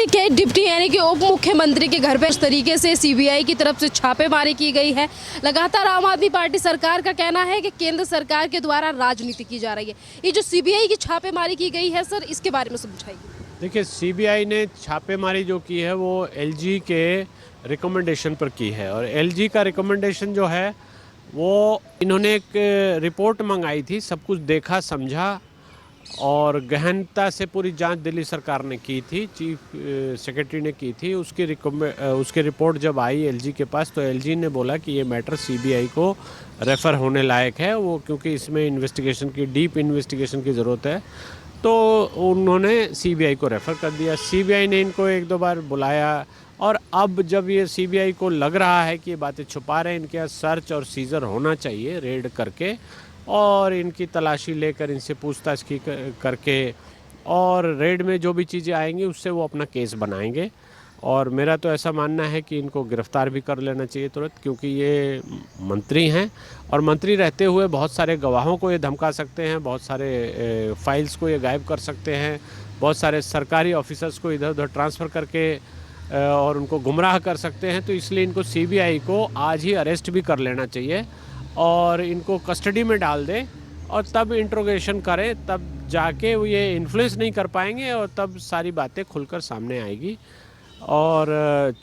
के डिप्टी यानी कि उप मुख्यमंत्री के घर पे इस तरीके से सीबीआई की तरफ से छापेमारी की गई है। लगातार आम आदमी पार्टी सरकार का कहना है कि केंद्र सरकार के द्वारा राजनीति की जा रही है। ये जो सीबीआई की छापेमारी की गई है सर, इसके बारे में समझाइए। देखिए, सीबीआई ने छापेमारी जो की है वो एलजी के रिकमेंडेशन पर की है और एलजी का रिकमेंडेशन जो है वो इन्होंने एक रिपोर्ट मंगाई थी, सब कुछ देखा समझा और गहनता से पूरी जांच दिल्ली सरकार ने की थी, चीफ सेक्रेटरी ने की थी। उसकी रिपोर्ट जब आई एलजी के पास तो एलजी ने बोला कि ये मैटर सीबीआई को रेफ़र होने लायक है, वो क्योंकि इसमें इन्वेस्टिगेशन की डीप इन्वेस्टिगेशन की ज़रूरत है, तो उन्होंने सीबीआई को रेफ़र कर दिया। सीबीआई ने इनको एक दो बार बुलाया और अब जब ये सीबीआई को लग रहा है कि ये बातें छुपा रहे हैं, इनके यहाँ सर्च और सीजर होना चाहिए, रेड करके और इनकी तलाशी लेकर इनसे पूछताछ की करके और रेड में जो भी चीज़ें आएंगी उससे वो अपना केस बनाएंगे। और मेरा तो ऐसा मानना है कि इनको गिरफ्तार भी कर लेना चाहिए तुरंत, क्योंकि ये मंत्री हैं और मंत्री रहते हुए बहुत सारे गवाहों को ये धमका सकते हैं, बहुत सारे फाइल्स को ये गायब कर सकते हैं, बहुत सारे सरकारी ऑफिसर्स को इधर उधर ट्रांसफ़र करके और उनको गुमराह कर सकते हैं। तो इसलिए इनको सीबीआई को आज ही अरेस्ट भी कर लेना चाहिए और इनको कस्टडी में डाल दें और तब इंट्रोगेशन करें, तब जाके वो ये इन्फ्लुएंस नहीं कर पाएंगे और तब सारी बातें खुलकर सामने आएगी। और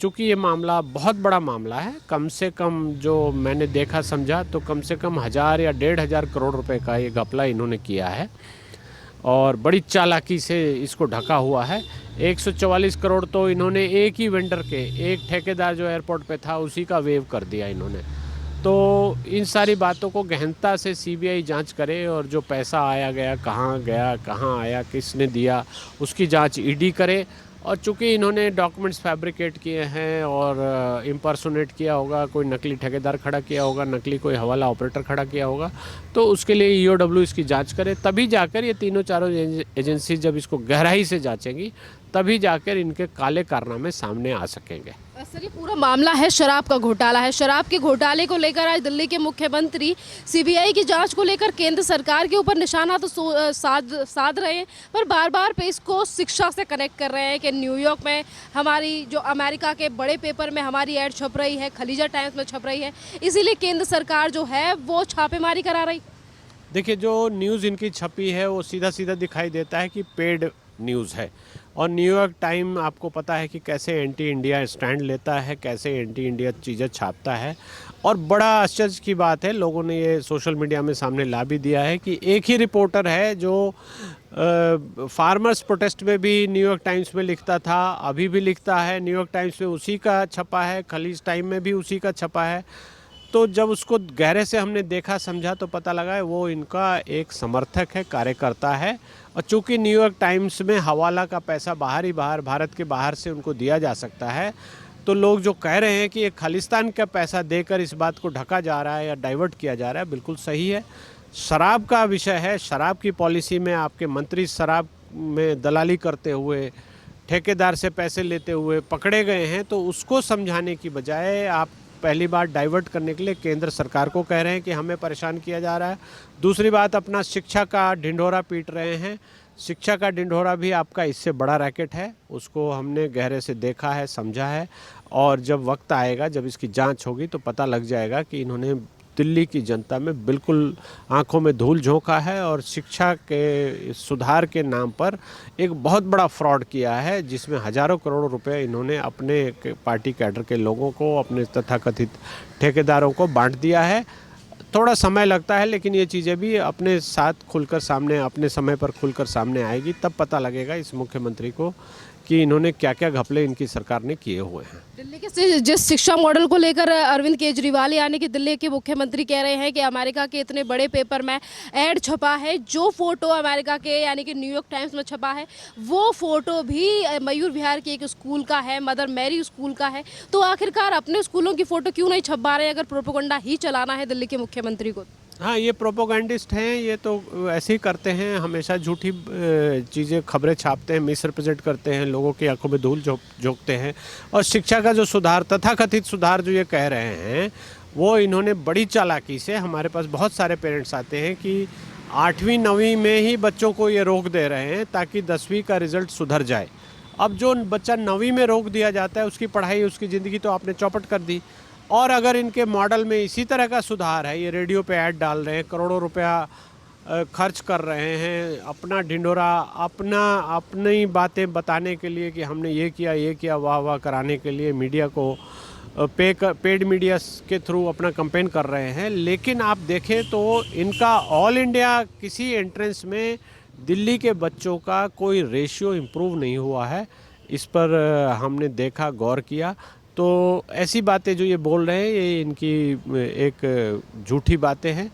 चूँकि ये मामला बहुत बड़ा मामला है, कम से कम जो मैंने देखा समझा तो कम से कम 1000 या 1500 करोड़ रुपए का ये घपला इन्होंने किया है और बड़ी चालाकी से इसको ढका हुआ है। 144 करोड़ तो इन्होंने एक ही वेंडर के, एक ठेकेदार जो एयरपोर्ट पे था उसी का वेव कर दिया इन्होंने। तो इन सारी बातों को गहनता से सीबीआई जांच करे और जो पैसा आया गया, कहाँ आया, किसने दिया, उसकी जांच ईडी करे। और चूँकि इन्होंने डॉक्यूमेंट्स फैब्रिकेट किए हैं और इम्पर्सोनेट किया होगा, कोई नकली ठेकेदार खड़ा किया होगा, नकली कोई हवाला ऑपरेटर खड़ा किया होगा, तो उसके लिए ईओडब्ल्यू इसकी जांच करे। तभी जाकर ये तीनों चारों एजेंसी जब इसको गहराई से जांचेंगी तभी जाकर इनके काले कारनामे सामने आ सकेंगे। सर, ये पूरा मामला है शराब का घोटाला है। शराब के घोटाले को लेकर आज दिल्ली के मुख्यमंत्री सीबीआई की जांच को लेकर केंद्र सरकार के ऊपर निशाना तो साध रहे हैं, पर बार बार पे इसको शिक्षा से कनेक्ट कर रहे हैं कि न्यूयॉर्क में हमारी जो अमेरिका के बड़े पेपर में हमारी ऐड छप रही है, खलीजा टाइम्स में छप रही है, इसीलिए केंद्र सरकार जो है वो छापेमारी करा रही। देखिए, जो न्यूज़ इनकी छपी है वो सीधा सीधा दिखाई देता है कि पेड न्यूज़ है। और न्यूयॉर्क टाइम आपको पता है कि कैसे एंटी इंडिया स्टैंड लेता है, कैसे एंटी इंडिया चीज़ें छापता है। और बड़ा आश्चर्य की बात है, लोगों ने ये सोशल मीडिया में सामने ला भी दिया है कि एक ही रिपोर्टर है जो फार्मर्स प्रोटेस्ट में भी न्यूयॉर्क टाइम्स में लिखता था, अभी भी लिखता है, न्यूयॉर्क टाइम्स में उसी का छपा है, खलीज टाइम में भी उसी का छपा है। तो जब उसको गहरे से हमने देखा समझा तो पता लगा वो इनका एक समर्थक है, कार्यकर्ता है। और चूँकि न्यूयॉर्क टाइम्स में हवाला का पैसा बाहर ही बाहर, भारत के बाहर से उनको दिया जा सकता है, तो लोग जो कह रहे हैं कि ये खालिस्तान का पैसा देकर इस बात को ढका जा रहा है या डाइवर्ट किया जा रहा है, बिल्कुल सही है। शराब का विषय है, शराब की पॉलिसी में आपके मंत्री शराब में दलाली करते हुए, ठेकेदार से पैसे लेते हुए पकड़े गए हैं, तो उसको समझाने की बजाय आप पहली बात डाइवर्ट करने के लिए केंद्र सरकार को कह रहे हैं कि हमें परेशान किया जा रहा है। दूसरी बात, अपना शिक्षा का ढिंढोरा पीट रहे हैं। शिक्षा का ढिंढोरा भी आपका इससे बड़ा रैकेट है, उसको हमने गहरे से देखा है, समझा है और जब वक्त आएगा, जब इसकी जांच होगी तो पता लग जाएगा कि इन्होंने दिल्ली की जनता में बिल्कुल आंखों में धूल झोंका है और शिक्षा के सुधार के नाम पर एक बहुत बड़ा फ्रॉड किया है, जिसमें हज़ारों करोड़ रुपए इन्होंने अपने पार्टी कैडर के लोगों को, अपने तथाकथित ठेकेदारों को बांट दिया है। थोड़ा समय लगता है, लेकिन ये चीज़ें भी अपने साथ खुलकर सामने, अपने समय पर खुलकर सामने आएगी, तब पता लगेगा इस मुख्यमंत्री को कि इन्होंने क्या क्या घपले इनकी सरकार ने किए हुए हैं। दिल्ली के जिस शिक्षा मॉडल को लेकर अरविंद केजरीवाल यानी कि दिल्ली के मुख्यमंत्री कह रहे हैं कि अमेरिका के इतने बड़े पेपर में ऐड छपा है, जो फोटो अमेरिका के यानी कि न्यूयॉर्क टाइम्स में छपा है वो फोटो भी मयूर विहार के एक स्कूल का है, मदर मैरी स्कूल का है। तो आखिरकार अपने स्कूलों की फोटो क्यों नहीं छपवा रहे अगर प्रोपेगेंडा ही चलाना है दिल्ली के मुख्यमंत्री को? हाँ, ये प्रोपोगंडिस्ट हैं, ये तो ऐसे ही करते हैं, हमेशा झूठी चीज़ें, खबरें छापते हैं, मिस रिप्रेजेंट करते हैं, लोगों की आंखों में धूल झोंकते हैं। और शिक्षा का जो सुधार, तथाकथित सुधार जो ये कह रहे हैं, वो इन्होंने बड़ी चालाकी से, हमारे पास बहुत सारे पेरेंट्स आते हैं कि 8वीं 9वीं में ही बच्चों को ये रोक दे रहे हैं ताकि 10वीं का रिज़ल्ट सुधर जाए अब जो बच्चा 9वीं में रोक दिया जाता है उसकी पढ़ाई, उसकी ज़िंदगी तो आपने चौपट कर दी। और अगर इनके मॉडल में इसी तरह का सुधार है, ये रेडियो पे ऐड डाल रहे हैं, करोड़ों रुपया खर्च कर रहे हैं, अपना ढिंढोरा, अपनी बातें बताने के लिए कि हमने ये किया, वाह वाह कराने के लिए मीडिया को पेड मीडिया के थ्रू अपना कैंपेन कर रहे हैं। लेकिन आप देखें तो इनका ऑल इंडिया किसी एंट्रेंस में दिल्ली के बच्चों का कोई रेशियो इम्प्रूव नहीं हुआ है। इस पर हमने देखा, गौर किया, तो ऐसी बातें जो ये बोल रहे हैं ये इनकी एक झूठी बातें हैं।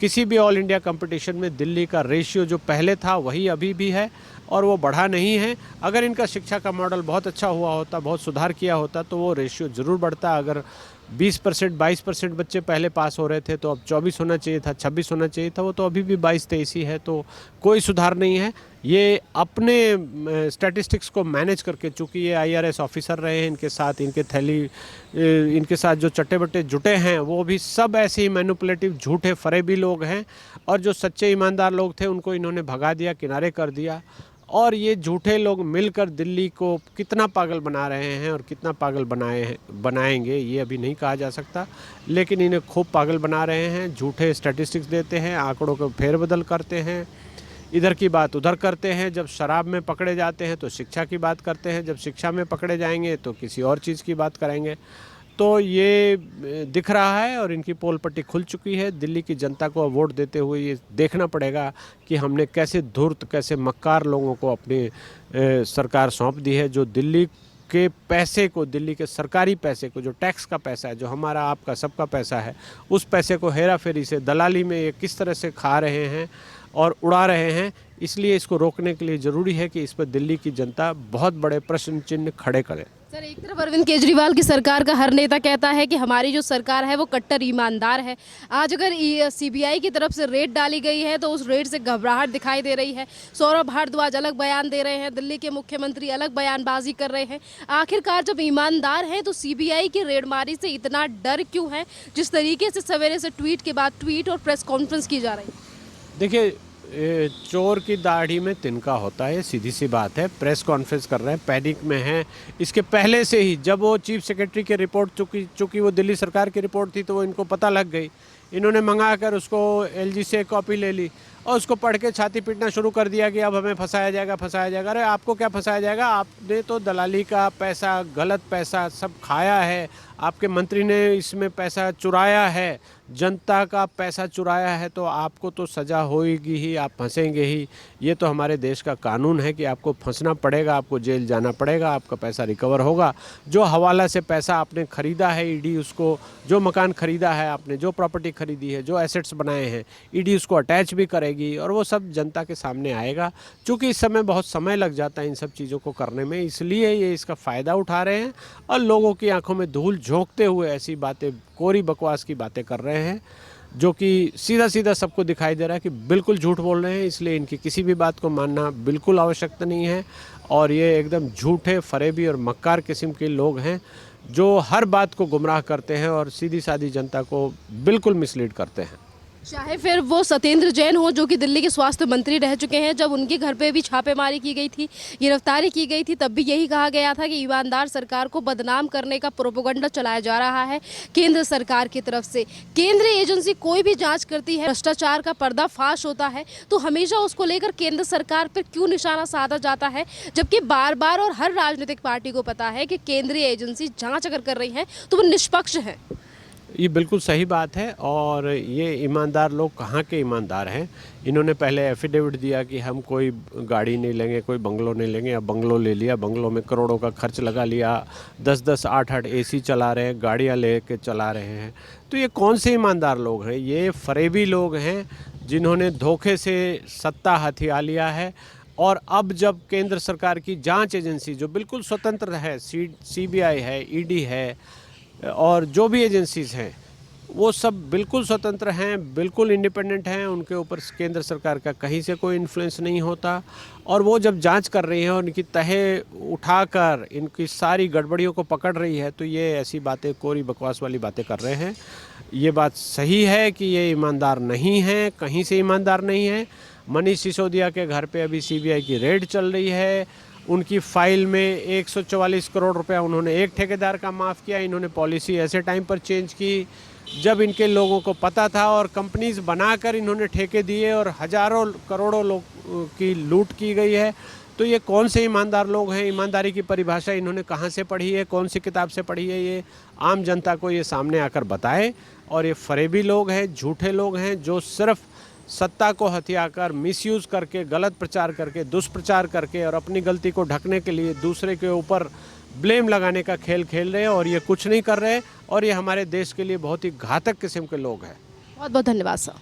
किसी भी ऑल इंडिया कंपटीशन में दिल्ली का रेशियो जो पहले था वही अभी भी है और वो बढ़ा नहीं है। अगर इनका शिक्षा का मॉडल बहुत अच्छा हुआ होता, बहुत सुधार किया होता तो वो रेशियो ज़रूर बढ़ता। अगर 20% 22% बच्चे पहले पास हो रहे थे तो अब 24 होना चाहिए था, 26 होना चाहिए था, वो तो अभी भी 22-23 ही है, तो कोई सुधार नहीं है। ये अपने स्टैटिस्टिक्स को मैनेज करके, चूँकि ये IRS ऑफिसर रहे हैं, इनके साथ इनके साथ जो चट्टे बट्टे जुटे हैं वो भी सब ऐसे ही मैनिपुलेटिव झूठे फरेबी लोग हैं। और जो सच्चे ईमानदार लोग थे उनको इन्होंने भगा दिया, किनारे कर दिया। और ये झूठे लोग मिलकर दिल्ली को कितना पागल बना रहे हैं और कितना पागल बनाएंगे ये अभी नहीं कहा जा सकता, लेकिन इन्हें खूब पागल बना रहे हैं। झूठे स्टैटिस्टिक्स देते हैं, आंकड़ों को फेरबदल करते हैं, इधर की बात उधर करते हैं। जब शराब में पकड़े जाते हैं तो शिक्षा की बात करते हैं, जब शिक्षा में पकड़े जाएंगे तो किसी और चीज़ की बात करेंगे। तो ये दिख रहा है और इनकी पोल पट्टी खुल चुकी है। दिल्ली की जनता को वोट देते हुए ये देखना पड़ेगा कि हमने कैसे धूर्त, कैसे मक्कार लोगों को अपनी सरकार सौंप दी है, जो दिल्ली के पैसे को, दिल्ली के सरकारी पैसे को, जो टैक्स का पैसा है, जो हमारा आपका सबका पैसा है, उस पैसे को हेरा फेरी से, दलाली में ये किस तरह से खा रहे हैं और उड़ा रहे हैं। इसलिए इसको रोकने के लिए ज़रूरी है कि इस पर दिल्ली की जनता बहुत बड़े प्रश्न चिन्ह खड़े करे। सर, एक तरफ अरविंद केजरीवाल की सरकार का हर नेता कहता है कि हमारी जो सरकार है वो कट्टर ईमानदार है। आज अगर CBI की तरफ से रेड डाली गई है तो उस रेड से घबराहट दिखाई दे रही है। सौरभ भारद्वाज अलग बयान दे रहे हैं, दिल्ली के मुख्यमंत्री अलग बयानबाजी कर रहे हैं। आखिरकार जब ईमानदार हैं तो CBI की रेडमारी से इतना डर क्यों है, जिस तरीके से सवेरे से ट्वीट के बाद ट्वीट और प्रेस कॉन्फ्रेंस की जा रही है? देखिए, चोर की दाढ़ी में तिनका होता है, सीधी सी बात है। प्रेस कॉन्फ्रेंस कर रहे हैं, पैनिक में हैं। इसके पहले से ही जब वो चीफ सेक्रेटरी की रिपोर्ट, चूँकि वो दिल्ली सरकार की रिपोर्ट थी तो वो इनको पता लग गई, इन्होंने मंगा कर उसको LG से कॉपी ले ली और उसको पढ़ के छाती पीटना शुरू कर दिया कि अब हमें फंसाया जाएगा। अरे आपको क्या फंसाया जाएगा? आपने तो दलाली का पैसा, गलत पैसा सब खाया है, आपके मंत्री ने इसमें पैसा चुराया है, जनता का पैसा चुराया है, तो आपको तो सज़ा होएगी ही, आप फंसेंगे ही। ये तो हमारे देश का कानून है कि आपको फंसना पड़ेगा, आपको जेल जाना पड़ेगा, आपका पैसा रिकवर होगा। जो हवाला से पैसा आपने ख़रीदा है, ED उसको, जो मकान ख़रीदा है आपने, जो प्रॉपर्टी ख़रीदी है, जो एसेट्स बनाए हैं, ED उसको अटैच भी करेगी और वो सब जनता के सामने आएगा। चूँकि इस समय बहुत समय लग जाता है इन सब चीज़ों को करने में, इसलिए ये इसका फ़ायदा उठा रहे हैं और लोगों की आंखों में धूल झोंकते हुए ऐसी बातें, कोरी बकवास की बातें कर रहे हैं, जो कि सीधा सीधा सबको दिखाई दे रहा है कि बिल्कुल झूठ बोल रहे हैं। इसलिए इनकी किसी भी बात को मानना बिल्कुल आवश्यकता नहीं है। और ये एकदम झूठे, फरेबी और मक्कार किस्म के लोग हैं जो हर बात को गुमराह करते हैं और सीधी सादी जनता को बिल्कुल मिसलीड करते हैं। चाहे फिर वो सत्येंद्र जैन हो जो कि दिल्ली के स्वास्थ्य मंत्री रह चुके हैं, जब उनके घर पे भी छापेमारी की गई थी, गिरफ्तारी की गई थी, तब भी यही कहा गया था कि ईमानदार सरकार को बदनाम करने का प्रोपेगेंडा चलाया जा रहा है केंद्र सरकार की तरफ से। केंद्रीय एजेंसी कोई भी जांच करती है, भ्रष्टाचार का पर्दाफाश होता है तो हमेशा उसको लेकर केंद्र सरकार पर क्यों निशाना साधा जाता है, जबकि बार बार और हर राजनीतिक पार्टी को पता है कि केंद्रीय एजेंसी जाँच अगर कर रही है तो वो निष्पक्ष है। ये बिल्कुल सही बात है। और ये ईमानदार लोग कहाँ के ईमानदार हैं? इन्होंने पहले एफिडेविट दिया कि हम कोई गाड़ी नहीं लेंगे, कोई बंगलो नहीं लेंगे, अब बंगलो ले लिया, बंगलों में करोड़ों का खर्च लगा लिया, 10-10, 8-8 AC चला रहे हैं, गाड़ियाँ ले के चला रहे हैं। तो ये कौन से ईमानदार लोग हैं? ये फरेबी लोग हैं जिन्होंने धोखे से सत्ता हथिया लिया है। और अब जब केंद्र सरकार की जाँच एजेंसी जो बिल्कुल स्वतंत्र है, CBI है, ED है और जो भी एजेंसीज़ हैं वो सब बिल्कुल स्वतंत्र हैं, बिल्कुल इंडिपेंडेंट हैं, उनके ऊपर केंद्र सरकार का कहीं से कोई इन्फ्लुएंस नहीं होता। और वो जब जांच कर रही हैं और इनकी तहे उठाकर इनकी सारी गड़बड़ियों को पकड़ रही है, तो ये ऐसी बातें, कोरी बकवास वाली बातें कर रहे हैं। ये बात सही है कि ये ईमानदार नहीं है, कहीं से ईमानदार नहीं है। मनीष सिसोदिया के घर पे अभी CBI की रेड चल रही है उनकी फाइल में 144 करोड़ रुपया उन्होंने एक ठेकेदार का माफ़ किया। इन्होंने पॉलिसी ऐसे टाइम पर चेंज की जब इनके लोगों को पता था, और कंपनीज बनाकर इन्होंने ठेके दिए और हजारों करोड़ों लोग की लूट की गई है। तो ये कौन से ईमानदार लोग हैं? ईमानदारी की परिभाषा इन्होंने कहाँ से पढ़ी है, कौन सी किताब से पढ़ी है? ये आम जनता को ये सामने आकर बताए। और ये फरेबी लोग हैं, झूठे लोग हैं, जो सिर्फ सत्ता को हथियाकर, मिसयूज़ करके, गलत प्रचार करके, दुष्प्रचार करके और अपनी गलती को ढकने के लिए दूसरे के ऊपर ब्लेम लगाने का खेल खेल रहे हैं। और ये कुछ नहीं कर रहे, और ये हमारे देश के लिए बहुत ही घातक किस्म के लोग हैं। बहुत बहुत धन्यवाद सर।